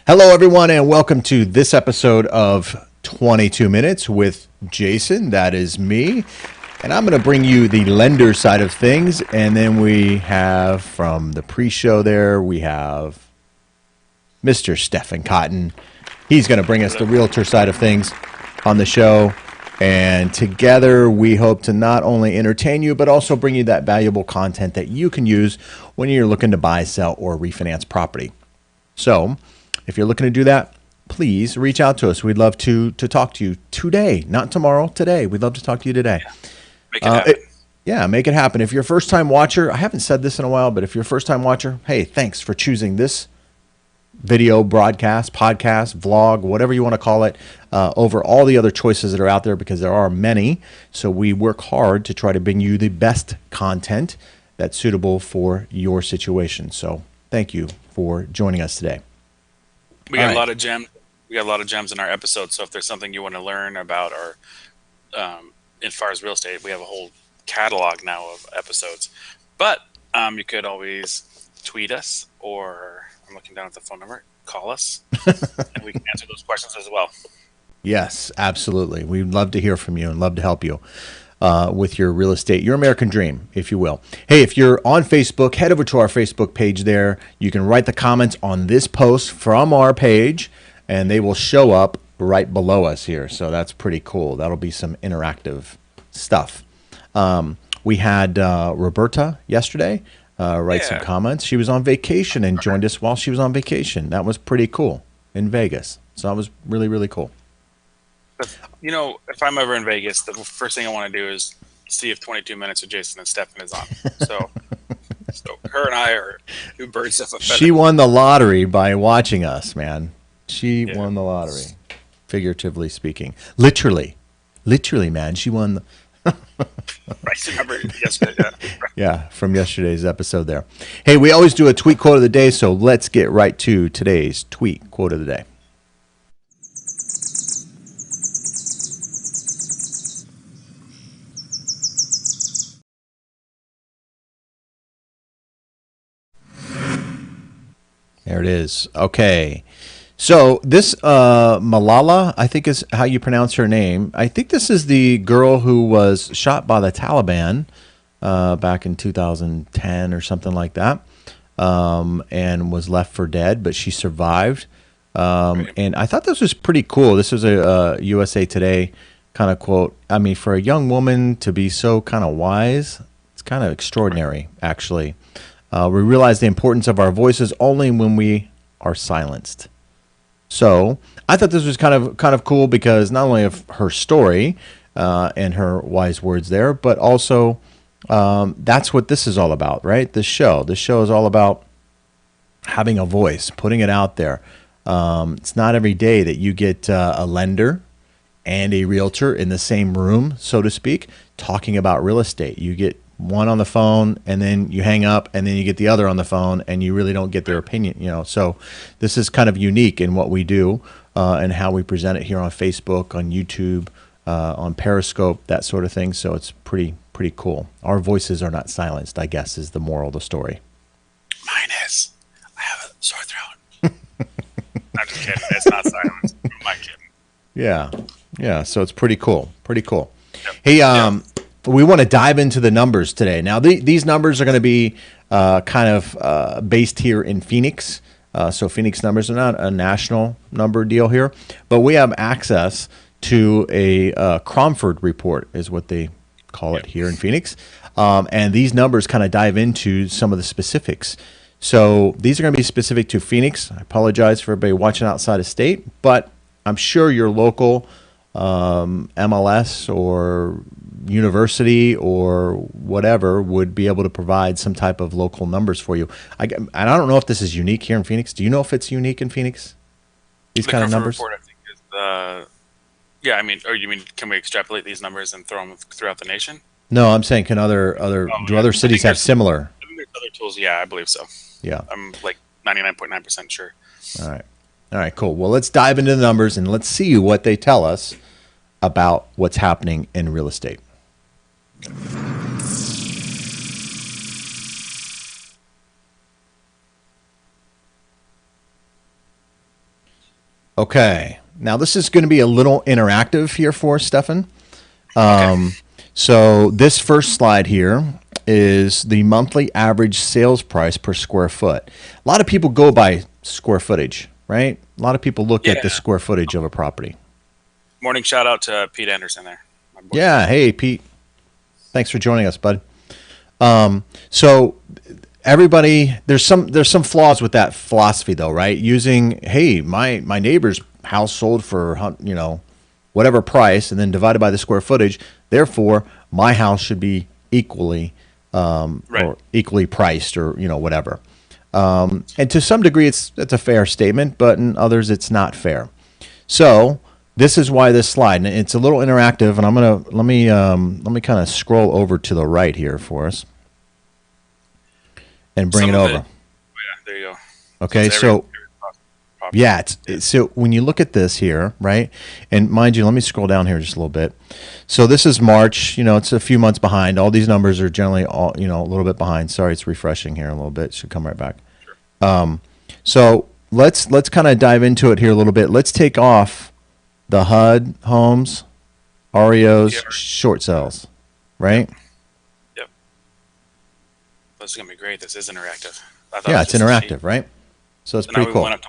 Hello, everyone, and welcome to this episode of 22 Minutes with Jayson. That is me. And I'm going to bring you the lender side of things. And then we have from the pre-show there, we have Mr. Stephen Cotton. He's going to bring us the realtor side of things on the show. And together we hope to not only entertain you, but also bring you that valuable content that you can use when you're looking to buy, sell, or refinance property. So if you're looking to do that, please reach out to us. We'd love to talk to you today, not tomorrow, today. We'd love to talk to you today. Make it happen. Make it happen. If you're a first-time watcher, I haven't said this in a while, but if you're a first-time watcher, hey, thanks for choosing this video, broadcast, podcast, vlog, whatever you want to call it, over all the other choices that are out there, because there are many. So we work hard to try to bring you the best content that's suitable for your situation. So thank you for joining us today. We got a lot of gems. We got a lot of gems in our episodes. So if there's something you want to learn about, or as far as real estate, we have a whole catalog now of episodes. But you could always tweet us, or I'm looking down at the phone number. Call us, and we can answer those questions as well. Yes, absolutely. We'd love to hear from you and love to help you with your real estate, your American dream, if you will. Hey, if you're on Facebook, head over to our Facebook page there. You can write the comments on this post from our page, and they will show up right below us here. So that's pretty cool. That'll be some interactive stuff. We had Roberta yesterday write some comments. She was on vacation and joined us while she was on vacation. That was pretty cool in Vegas. So that was really, really cool. You know, if I'm ever in Vegas, the first thing I want to do is see if 22 Minutes with Jayson and Stephen is on. So her and I are two birds of a feather. She won the lottery by watching us, man. She won the lottery, figuratively speaking. Literally, man. She won. Right, remember yesterday? Yeah, from yesterday's episode there. Hey, we always do a tweet quote of the day, so let's get right to today's tweet quote of the day. There it is. Okay. So this Malala, I think is how you pronounce her name. I think this is the girl who was shot by the Taliban back in 2010 or something like that, and was left for dead, but she survived. And I thought this was pretty cool. This was a USA Today kind of quote. I mean, for a young woman to be so kind of wise, it's kind of extraordinary, actually. We realize the importance of our voices only when we are silenced. So I thought this was kind of cool because not only of her story and her wise words there, but also that's what this is all about, right? This show is all about having a voice, putting it out there. It's not every day that you get a lender and a realtor in the same room, so to speak, talking about real estate. You get one on the phone and then you hang up, and then you get the other on the phone and you really don't get their opinion, So this is kind of unique in what we do and how we present it here on Facebook, on YouTube, on Periscope, that sort of thing. So it's pretty cool. Our voices are not silenced, I guess, is the moral of the story. Mine is. I have a sore throat. I'm just kidding. It's not silenced. I'm not kidding. Yeah. So it's pretty cool. Yep. Hey, we want to dive into the numbers today. Now, these numbers are going to be kind of based here in Phoenix. So Phoenix numbers are not a national number deal here, but we have access to a Cromford report is what they call it here in Phoenix. And these numbers kind of dive into some of the specifics. So these are going to be specific to Phoenix. I apologize for everybody watching outside of state, but I'm sure your local MLS or university or whatever would be able to provide some type of local numbers for you. I don't know if this is unique here in Phoenix. Do you know if it's unique in Phoenix? These kind of numbers? Report, I think, is I mean, or you mean, can we extrapolate these numbers and throw them throughout the nation? No, I'm saying do other cities have similar? I think there's other tools. Yeah, I believe so. Yeah. I'm like 99.9% sure. All right, cool. Well, let's dive into the numbers and let's see what they tell us about what's happening in real estate. Okay. Now this is going to be a little interactive here for us, Stefan. Okay. So this first slide here is the monthly average sales price per square foot. A lot of people go by square footage, right? A lot of people look at Yeah. the square footage of a property. Morning shout out to Pete Anderson there, my boy. Yeah. Hey, Pete. Thanks for joining us, bud. So everybody, there's some flaws with that philosophy, though, right? Using, hey, my neighbor's house sold for whatever price, and then divided by the square footage. Therefore, my house should be equally Right. or equally priced, or whatever. And to some degree, it's a fair statement, but in others, it's not fair. So this is why this slide, and it's a little interactive, and let me kind of scroll over to the right here for us and bring Some it of over. it. Yeah, there you go. Okay, It's every so property. yeah, so when you look at this here, right, and mind you, let me scroll down here just a little bit. So this is March. It's a few months behind. All these numbers are generally all a little bit behind. Sorry, it's refreshing here a little bit. Should come right back. So let's kind of dive into it here a little bit. Let's take off the HUD homes, REOs, Yeah. short sales, right? Yep. This is gonna be great. This is interactive. I thought it Yeah, was it's just a sheet. interactive, right? So it's So now pretty we cool. went up to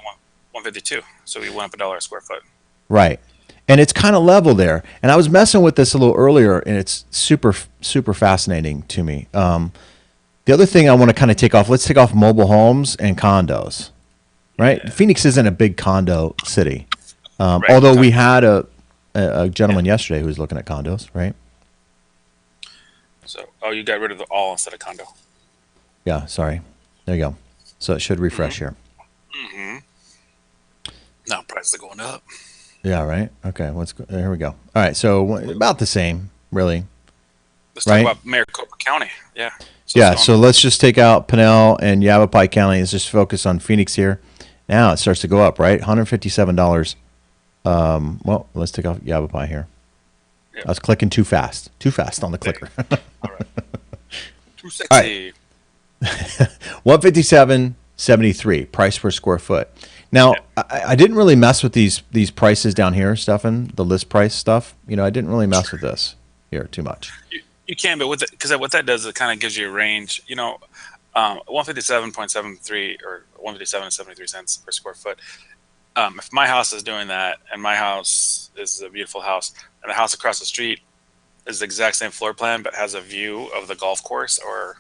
152. So we went up $1 a square foot. Right. And it's kind of level there. And I was messing with this a little earlier, and it's super, super fascinating to me. The other thing I want to kind of take off, let's take off mobile homes and condos, right? Yeah. Phoenix isn't a big condo city. Right. Although we had a gentleman yesterday who was looking at condos, right? So, you got rid of the all instead of condo. Yeah, sorry. There you go. So it should refresh here. Now prices are going up. Yeah, right. Okay, here we go. All right, so about the same, really. Let's Right. talk about Maricopa County. Yeah. So Yeah, it's so going- let's just take out Pinell and Yavapai County. Let's just focus on Phoenix here. Now it starts to go up, right? $157. Well, let's take off Yavapai here. Yeah. I was clicking too fast on the clicker. all right. Too sexy. 157.73 price per square foot. Now, I didn't really mess with these prices down here, Stefan, the list price stuff. I didn't really mess with this here too much. You can, but because what that does, it kind of gives you a range. 157.73 or 157.73 cents per square foot. If my house is doing that, and my house is a beautiful house, and the house across the street is the exact same floor plan, but has a view of the golf course, or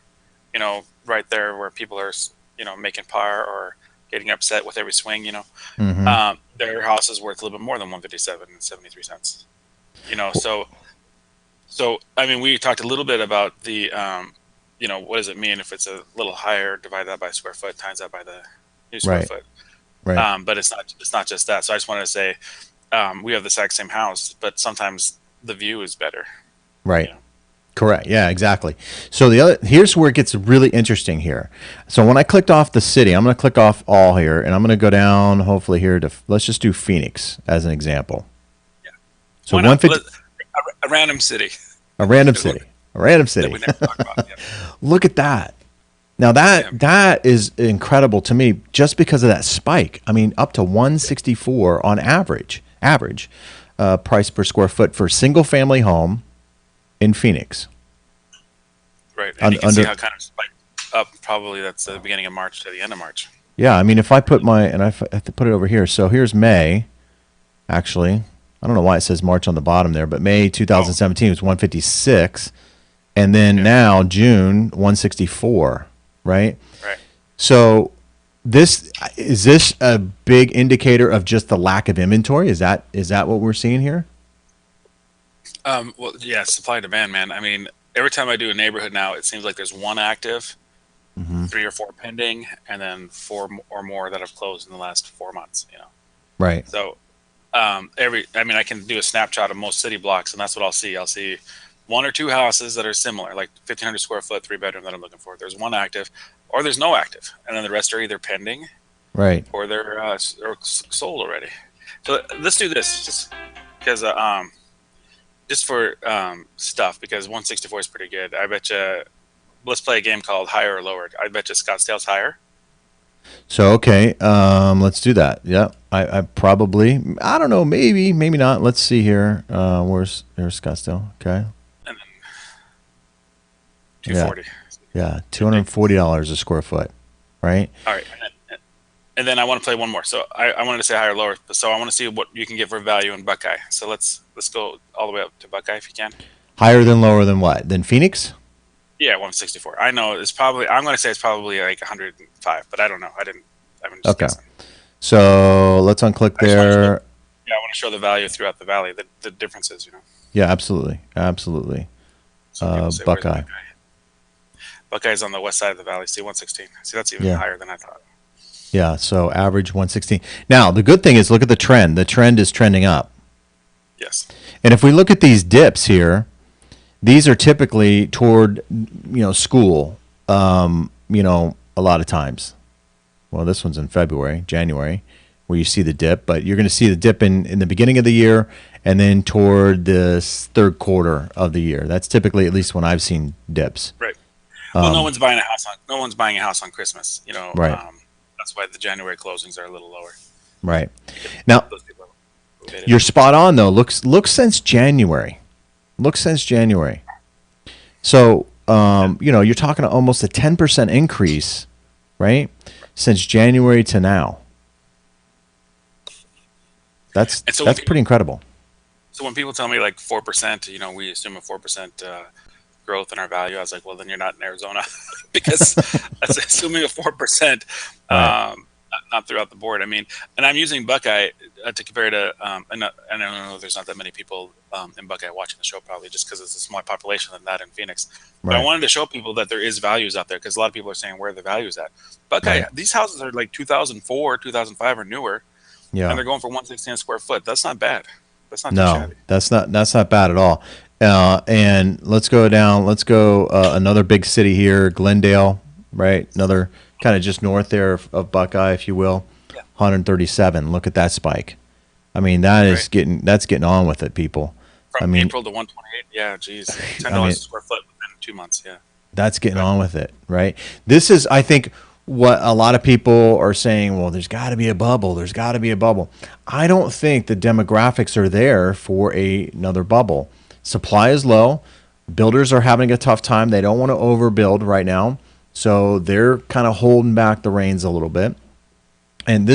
right there where people are making par or getting upset with every swing, their house is worth a little bit more than 157.73 cents. So I mean, we talked a little bit about the what does it mean if it's a little higher, divide that by square foot, times that by the new square Right. foot. Right. But it's not just that. So I just wanted to say we have the exact same house, but sometimes the view is better. Right. you know. Correct. Yeah, exactly. So here's where it gets really interesting here. So when I clicked off the city, I'm going to click off all here, and I'm going to go down hopefully here to, let's just do Phoenix as an example. Yeah. So Why not? 150, A random city a random city, that we never talk about. Yeah. Look at that. Now that is incredible to me, just because of that spike. I mean, up to 164 on average price per square foot for single family home in Phoenix. Right. And you can see how it kind of spiked up. Probably that's the beginning of March to the end of March. Yeah, I mean, if I put I have to put it over here. So here's May. Actually, I don't know why it says March on the bottom there, but May 2017 was 156, and then now June 164. Right. Right. So is this a big indicator of just the lack of inventory? Is that what we're seeing here? Well, yeah, supply and demand, man. I mean, every time I do a neighborhood now, it seems like there's one active, 3 or 4 pending, and then 4 or more that have closed in the last 4 months. Right. So I mean, I can do a snapshot of most city blocks, and that's what I'll see. I'll see 1 or 2 houses that are similar, like 1,500 square foot, 3-bedroom that I'm looking for. There's one active, or there's no active, and then the rest are either pending Right. or they're or sold already. So let's do this just because just for stuff, because 164 is pretty good. I bet you. Let's play a game called Higher or Lower. I bet you Scottsdale's higher. So okay, let's do that. Yeah. I probably, I don't know, maybe, maybe not. Let's see here. There's Scottsdale. Okay. And then Yeah. 240. Yeah. $240 a square foot. Right. All right. And then I want to play one more. So I wanted to say higher or lower. So I want to see what you can get for value in Buckeye. So let's go all the way up to Buckeye if you can. Higher than lower than what? Than Phoenix? Yeah, 164. I know it's probably. I'm going to say it's probably like 105, but I don't know. I didn't. I'm just Okay. guessing. So let's unclick I just want to show. there. Yeah, I want to show the value throughout the valley. The differences, you know. Yeah, absolutely. Absolutely. Some people say where's Buckeye. Buckeye? Buckeye's on the west side of the valley. See 116. See, that's even Yeah. higher than I thought. Yeah. So average 116. Now, the good thing is look at the trend. The trend is trending up. Yes. And if we look at these dips here, these are typically toward, school, a lot of times. Well, this one's in February, January, where you see the dip, but you're going to see the dip in the beginning of the year and then toward the third quarter of the year. That's typically at least when I've seen dips. Right. Well, no one's buying a house on Christmas. You know, Right. that's why the January closings are a little lower. Right. Now, Those people are motivated. you're spot on though. Look since January. Look since January. So, you're talking almost a 10% increase, right? Since January to now. That's And so that's pretty incredible. So when people tell me like 4%, you know, we assume a 4% growth in our value. I was like, well, then you're not in Arizona because that's assuming a 4%, Right. not throughout the board. I mean, and I'm using Buckeye to compare to, and I don't know, there's not that many people in Buckeye watching the show probably just because it's a smaller population than that in Phoenix. But I Right. wanted to show people that there is values out there because a lot of people are saying where are the values at. Buckeye, Right. these houses are like 2004, 2005 or newer, and Yeah. they're going for 116 a square foot. That's not bad. That's not too No, shabby. that's not bad at all. And let's go down. Let's go another big city here, Glendale, right? Another kind of just north there of Buckeye, if you will. Yeah. 137. Look at that spike. I mean, that's getting on with it, people. I From mean, April to 128, yeah, geez, $10 I mean, a square foot within 2 months, yeah. that's getting on with it, right? This is, I think, what a lot of people are saying. Well, there's got to be a bubble. There's got to be a bubble. I don't think the demographics are there for another bubble. Supply is low. Builders are having a tough time. They don't want to overbuild right now, so they're kind of holding back the reins a little bit. And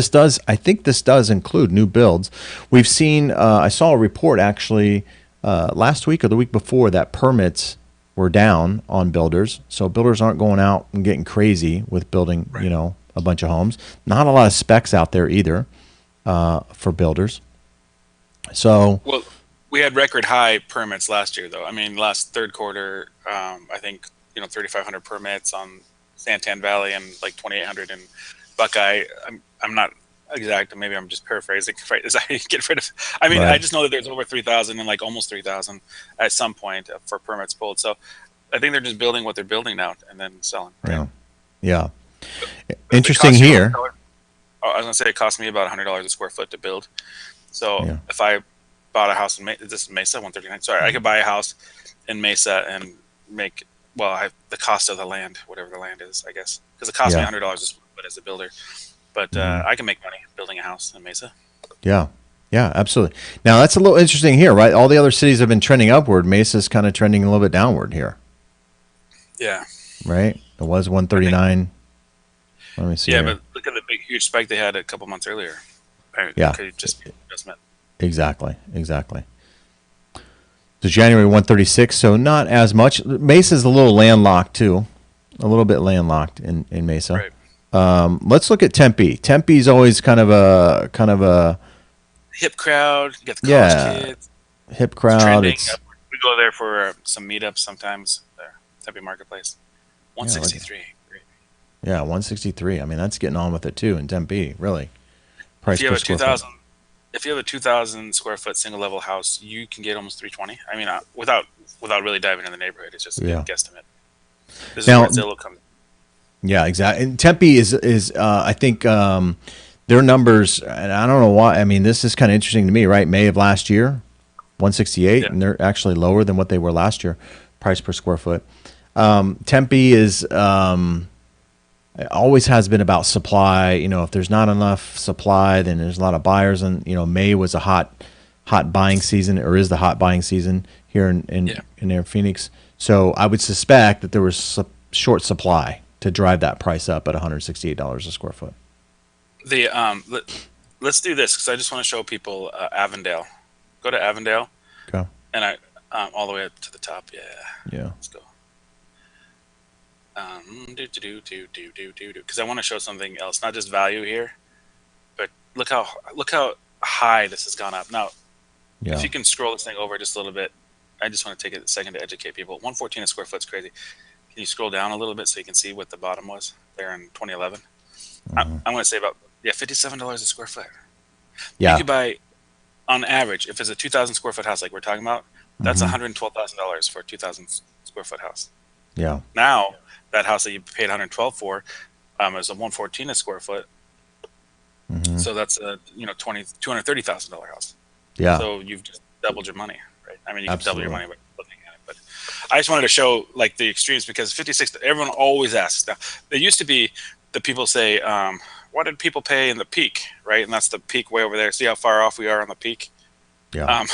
I think this does include new builds. We've seen, I saw a report actually last week or the week before that permits were down on builders. So builders aren't going out and getting crazy with building, Right. a bunch of homes. Not a lot of specs out there either for builders. So, Well, we had record high permits last year, though. I mean, last third quarter, I think, 3,500 permits on Santan Valley and like 2,800 in Buckeye. I'm not exact. Maybe I'm just paraphrasing. Right? Is that how you get rid of? I mean, I right. just know that there's over 3,000 and like almost 3,000 at some point for permits pulled. So I think they're just building what they're building now and then selling. Right? Yeah. Yeah. If it Interesting costs you here. $100 I was gonna say it cost me about $100 a square foot to build. So Yeah. if I bought a house in this is Mesa 139. Sorry, I could buy a house in Mesa and make the cost of the land, whatever the land is, I guess, because it cost me Yeah. $100 a square foot as a builder. But Mhm. I can make money building a house in Mesa. Yeah. Yeah, absolutely. Now that's a little interesting here, right? All the other cities have been trending upward. Mesa's kind of trending a little bit downward here, Yeah, right? It was I think. 139. Let me see Yeah, here. but look at the big huge spike they had a couple months earlier. It Yeah, could just be an adjustment. exactly. Exactly. So January 136, so not as much. Mesa's a little landlocked too. A little bit landlocked in Mesa. Right. Let's look at Tempe. Tempe's always kind of a Hip crowd. You got the college yeah, kids. hip It's crowd. trending. It's We go there for some meetups sometimes. There, Tempe Marketplace. yeah, like 163. Great. yeah, 163. I mean, that's getting on with it too in Tempe, really. If Price you per have a square foot. 2,000, if you have a 2,000 square foot single level house, you can get almost 320. I mean, without really diving in the neighborhood, it's just a Yeah. guesstimate. This is Now, where Zillow comes. yeah, exactly. And Tempe is I think their numbers, and I don't know why. I mean, this is kind of interesting to me, right? May of last year, 168, Yeah. and they're actually lower than what they were last year, price per square foot. Tempe is it always has been about supply. You know, if there's not enough supply, then there's a lot of buyers. And you know, May was a hot buying season, or is the hot buying season here Yeah. in Phoenix. So I would suspect that there was short supply to drive that price up at $168 a square foot. The let's do this because I just want to show people Avondale. Go to Avondale, Okay. and I all the way up to the top. Yeah, Yeah. let's go. Because I want to show something else, not just value here, but look how high this has gone up. Now, Yeah. if you can scroll this thing over just a little bit, I just want to take a second to educate people. 114 a square foot is crazy. Can you scroll down a little bit so you can see what the bottom was there in 2011? I'm going to say about $57 a square foot. Yeah. You could buy, on average, if it's a 2,000 square foot house like we're talking about, that's $112,000 for a 2,000 square foot house. Yeah. Now, that house that you paid 112 for is a 114 a square foot. So that's a $230,000 house. Yeah. So you've just doubled your money, right? I mean, you can double Absolutely. your money by looking at it, but I just wanted to show like the extremes because 56. Everyone always asks. Now, there used to be the people say, "What did people pay in the peak?" Right, and that's the peak way over there. See how far off we are on the peak. Yeah.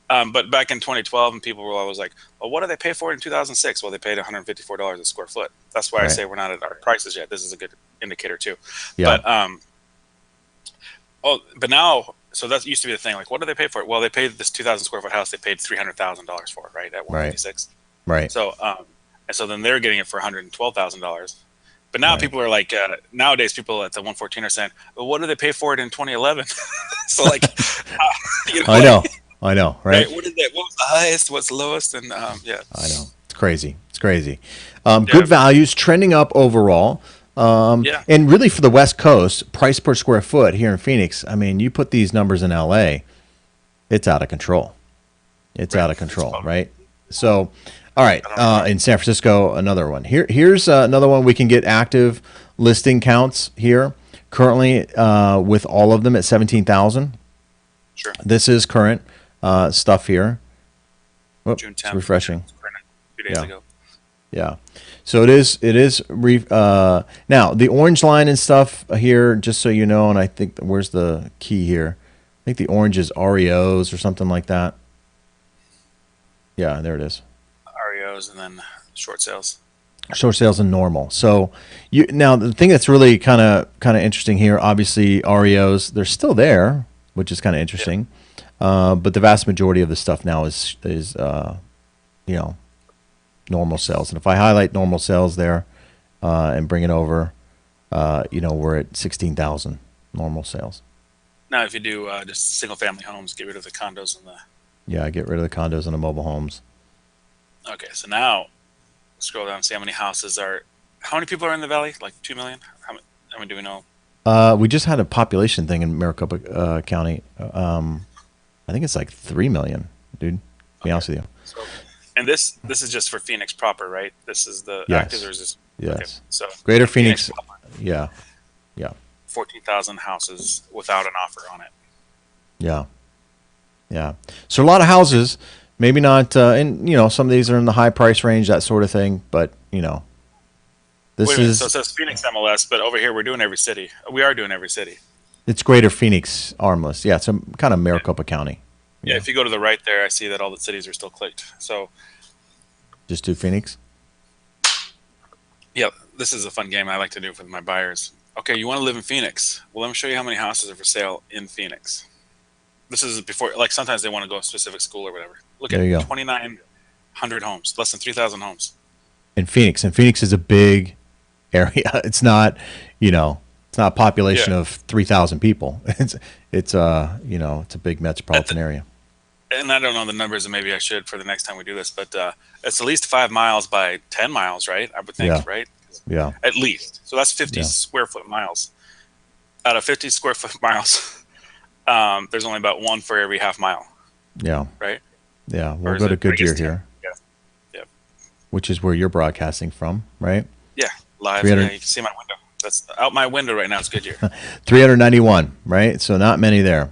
But back in 2012, and people were always like, "Well, what did they pay for it in 2006?" Well, they paid $154 a square foot. That's why I Right. say we're not at our prices yet. This is a good indicator too. Yeah. But now, so that used to be the thing. Like, what do they pay for it? Well, they paid this 2,000 square foot house. They paid $300,000 for it, right, at 156. Right. So, and so then they're getting it for $112,000. But now Right. people are like, nowadays people at the 114 are saying, well, what did they pay for it in 2011? So like, I know. I know. Right. What was the highest? What's the lowest? And yeah, I know. It's crazy. It's crazy. Good values, trending up overall. yeah, And really for the West Coast, price per square foot here in Phoenix, I mean, you put these numbers in LA, it's out of control. It's out of control, right? So, all right, in San Francisco, another one. Here's another one we can get active listing counts here. Currently, with all of them at 17,000. sure. This is current stuff here. Whoop, June it's 10th. refreshing. 2 days Yeah. ago. Yeah. So it is now the orange line and stuff here, just so you know, and I think where's the key here? I think the orange is REOs or something like that. Yeah, there it is. REOs and then short sales. Short sales and normal. So you now the thing that's really kind of interesting here, obviously REOs, they're still there, which is kind of interesting. But the vast majority of the stuff now is you know, normal sales. And if I highlight normal sales there and bring it over, you know, we're at 16,000 normal sales. Now, if you do just single family homes, get rid of the condos and the. Yeah, get rid of the condos and the mobile homes. Okay, so now scroll down and see how many houses are. How many people are in the valley? Like 2 million? How many do we know? We just had a population thing in Maricopa County. I think it's like 3 million, dude. To be honest with you. So, and this is just for Phoenix proper, right? This is the Yes. actives, or is this? Yes. Okay, so Greater Phoenix. proper, Yeah. Yeah. 14,000 houses without an offer on it. Yeah. Yeah. So a lot of houses, maybe not, and you know, some of these are in the high price range, that sort of thing. But you know, this Wait a minute, is so it says Phoenix MLS, but over here we're doing every city. We are doing every city. it's Greater Phoenix Armless. Yeah, it's a kind of Maricopa County. Yeah, if you go to the right there, I see that all the cities are still clicked. So Just do Phoenix. yeah, this is a fun game I like to do with my buyers. Okay, you want to live in Phoenix? Well, let me show you how many houses are for sale in Phoenix. This is before, like sometimes they want to go to a specific school or whatever. Look There you at go. 2,900 homes, less than 3,000 homes. In Phoenix, and Phoenix is a big area. It's not, you know, it's not a population Yeah. of 3,000 people. It's you know, it's a big metropolitan area. And I don't know the numbers, and maybe I should for the next time we do this, but it's at least 5 miles by 10 miles, right? I would think, Yeah. right? Yeah. At least. So that's 50 Yeah. square foot miles. Out of 50 square foot miles, there's only about one for every half mile, Yeah. right? Yeah. Or We'll is go to it- I guess Goodyear 10. here, Yeah. which is where you're broadcasting from, right? Yeah. Live. 300 Yeah, you can see my window. That's out my window right now. It's Goodyear. 391, right? So not many there.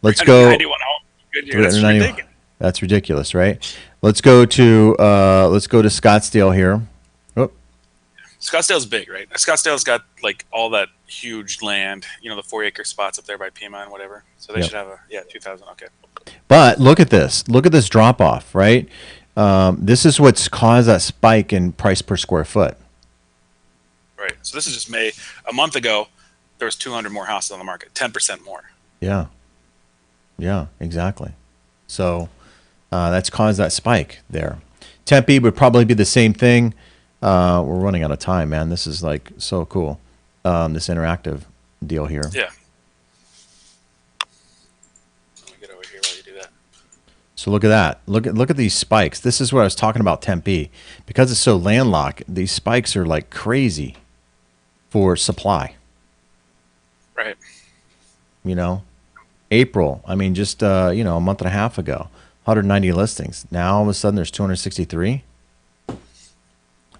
Let's go. 91 homes. Goodyear. That's 391. ridiculous. That's ridiculous, right? Let's go to Scottsdale here. Oh, Scottsdale's big, right? Scottsdale's got like all that huge land, the 4 acre spots up there by Pima and whatever. So they Yep. should have 2,000. Okay. But look at this. Look at this drop off, right? This is what's caused that spike in price per square foot. Right. So this is just May. A month ago, there was 200 more houses on the market, 10% more. Yeah. Yeah, exactly. So that's caused that spike there. Tempe would probably be the same thing. We're running out of time, man. This is like so cool. This interactive deal here. Yeah. Let me get over here while you do that. So look at that. Look at these spikes. This is what I was talking about Tempe. Because it's so landlocked, these spikes are like crazy for supply. Right. You know, April. I mean, just a month and a half ago, 190 listings. Now all of a sudden there's 263.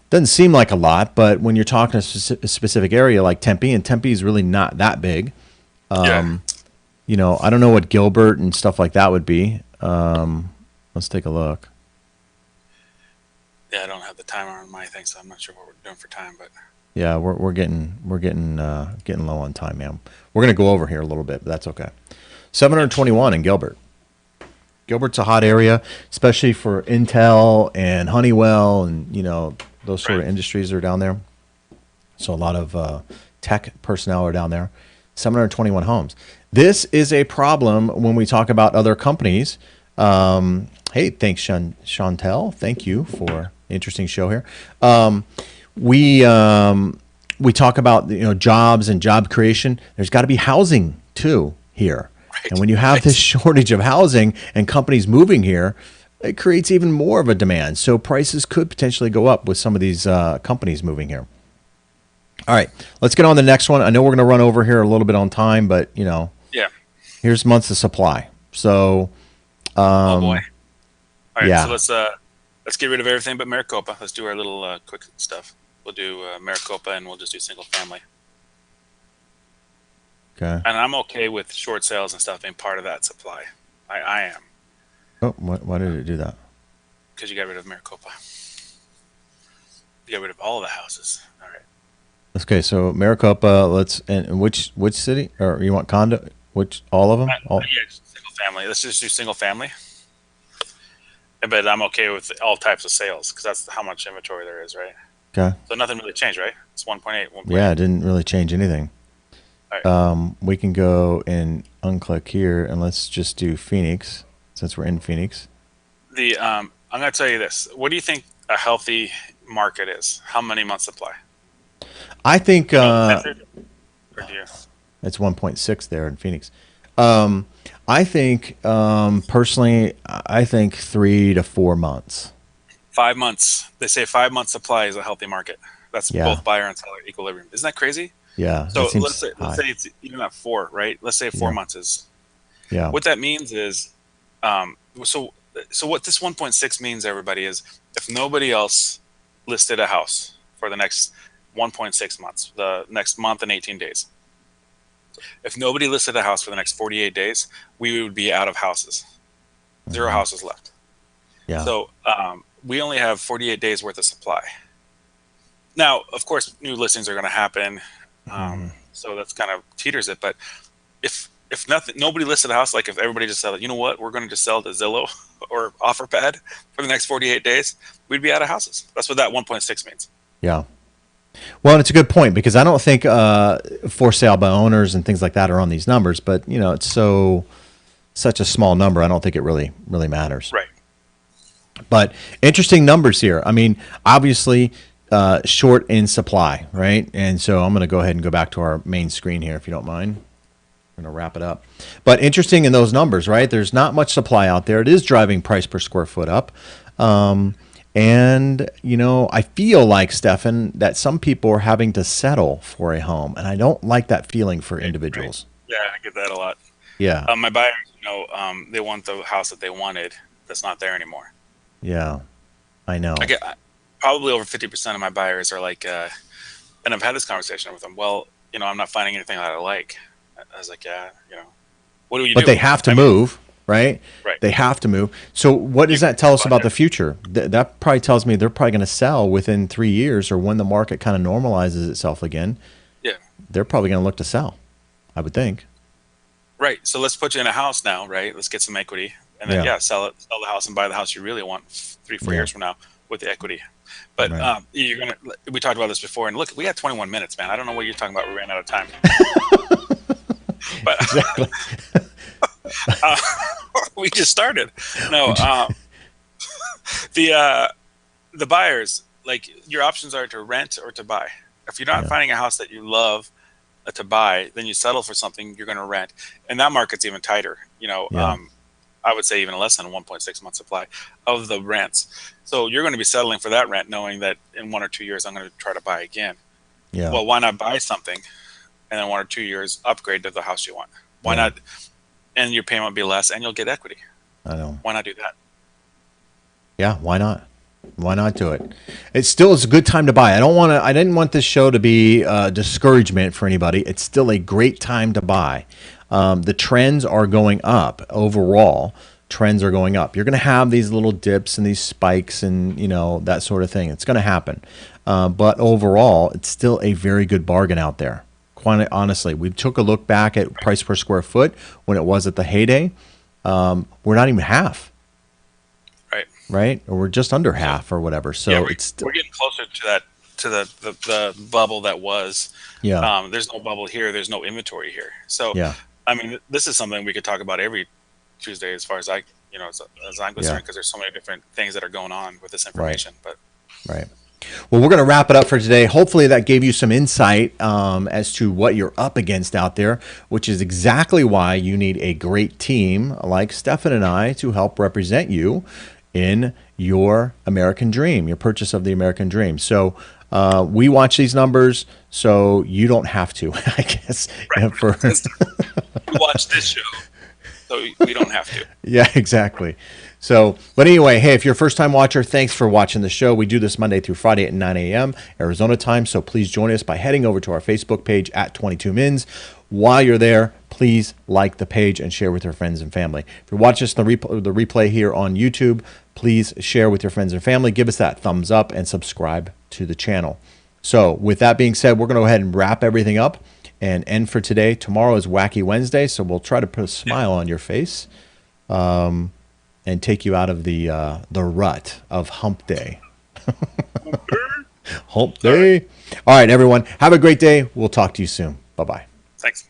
Doesn't seem like a lot, but when you're talking a specific area like Tempe, and Tempe is really not that big. Yeah. I don't know what Gilbert and stuff like that would be. Let's take a look. Yeah, I don't have the timer on my thing, so I'm not sure what we're doing for time, but Yeah, we're getting low on time, man. We're gonna go over here a little bit, but that's okay. 721 in Gilbert. Gilbert's a hot area, especially for Intel and Honeywell and those sort of industries are down there. So a lot of tech personnel are down there. 721 homes. This is a problem when we talk about other companies. Hey, thanks, Chantel. Thank you for the interesting show here. We talk about jobs and job creation. There's got to be housing too here. right. And when you have this shortage of housing and companies moving here, it creates even more of a demand. So prices could potentially go up with some of these companies moving here. All right, let's get on to the next one. I know we're going to run over here a little bit on time, but Yeah. here's months of supply. So, Oh boy. All right, yeah. so let's get rid of everything but Maricopa. Let's do our little quick stuff. We'll do Maricopa, and we'll just do single family. Okay. And I'm okay with short sales and stuff being part of that supply. I am, Oh, why did it do that? because you got rid of Maricopa. You got rid of all of the houses. All right. Okay, so Maricopa. And which city? Or you want condo? Which all of them? All. Yeah, just single family. Let's just do single family. But I'm okay with all types of sales because that's how much inventory there is, right? Okay. So nothing really changed, right? It's 1.8. Yeah, it didn't really change anything. All right. We can go and unclick here, and let's just do Phoenix since we're in Phoenix. I'm going to tell you this. What do you think a healthy market is? How many months supply? I think Or do you? it's 1.6 there in Phoenix. I think personally, I think 3 to 4 months. 5 months. They say 5 months supply is a healthy market. That's Yeah. both buyer and seller equilibrium. Isn't that crazy? Yeah. So that seems let's high. say it's even at 4, right? Let's say 4 months is. Yeah. What that means is, so what this 1.6 means, everybody, is if nobody else listed a house for the next 1.6 months, the next month and 18 days. If nobody listed a house for the next 48 days, we would be out of houses. 0 houses left. Yeah. So we only have 48 days worth of supply. Now, of course, new listings are going to happen. So that's kind of teeters it. But if nobody listed a house, like if everybody just said, you know what, we're going to just sell to Zillow or OfferPad for the next 48 days, we'd be out of houses. That's what that 1.6 means. Yeah. Well, it's a good point because I don't think for sale by owners and things like that are on these numbers, but it's such a small number. I don't think it really matters. Right. But interesting numbers here. I mean, obviously short in supply, right? And so I'm going to go ahead and go back to our main screen here, if you don't mind. We're going to wrap it up. But interesting in those numbers, right? There's not much supply out there. It is driving price per square foot up. And, I feel like, Stefan, that some people are having to settle for a home. And I don't like that feeling for individuals. Right. Yeah, I get that a lot. Yeah. My buyers, they want the house that they wanted that's not there anymore. Yeah, I know. I get probably over 50% of my buyers are like, and I've had this conversation with them. Well, I'm not finding anything that I like. I was like, yeah, what do you do? But they have to move. right? Right. They have to move. So what does that tell us about the future? That probably tells me they're probably going to sell within 3 years, or when the market kind of normalizes itself again. Yeah. They're probably going to look to sell, I would think. Right. So let's put you in a house now, right? Let's get some equity, and then Yeah. sell the house and buy the house you really want 3, 4 Yeah. years from now with the equity. But Right. you're gonna. We talked about this before, and look, we got 21 minutes, man. I don't know what you're talking about. We ran out of time. But Exactly. uh, we just started. No, the buyers, like, your options are to rent or to buy. If you're not Yeah. finding a house that you love to buy, then you settle for something you're going to rent, and that market's even tighter. Yeah. I would say even less than a 1.6 month supply of the rents. So you're going to be settling for that rent, knowing that in 1 or 2 years I'm going to try to buy again. Yeah. Well, why not buy something, and then 1 or 2 years upgrade to the house you want? Why Yeah. not? And your payment will be less, and you'll get equity. I know. Why not do that? Yeah. Why not? Why not do it? It still is a good time to buy. I didn't want this show to be discouragement for anybody. It's still a great time to buy. The trends are going up overall. Trends are going up. You're going to have these little dips and these spikes and that sort of thing. It's going to happen. But overall, it's still a very good bargain out there. Quite honestly, we took a look back at price per square foot when it was at the heyday. We're not even half. Right, or we're just under half or whatever. So Yeah, it's still, we're getting closer to that, to the bubble that was. yeah, There's no bubble here. There's no inventory here. So, yeah, I mean, this is something we could talk about every Tuesday, as far as as I'm concerned, yeah, because there's so many different things that are going on with this right, information. But right. Well, we're going to wrap it up for today. Hopefully, that gave you some insight as to what you're up against out there, which is exactly why you need a great team like Stefan and I to help represent you in your American dream, your purchase of the American dream. So we watch these numbers, so you don't have to, I guess. right, For you watch this show, so we don't have to. Yeah, exactly. So, but anyway, hey, if you're a first time watcher, thanks for watching the show. We do this Monday through Friday at 9 a.m. Arizona time. So please join us by heading over to our Facebook page at 22 Mins. While you're there, please like the page and share with your friends and family. If you're watching the replay here on YouTube, please share with your friends and family. Give us that thumbs up and subscribe to the channel. So with that being said, we're going to go ahead and wrap everything up and end for today. Tomorrow is Wacky Wednesday, so we'll try to put a smile on your face and take you out of the rut of Hump Day. Hump Day. All right, everyone. Have a great day. We'll talk to you soon. Bye-bye. Thanks.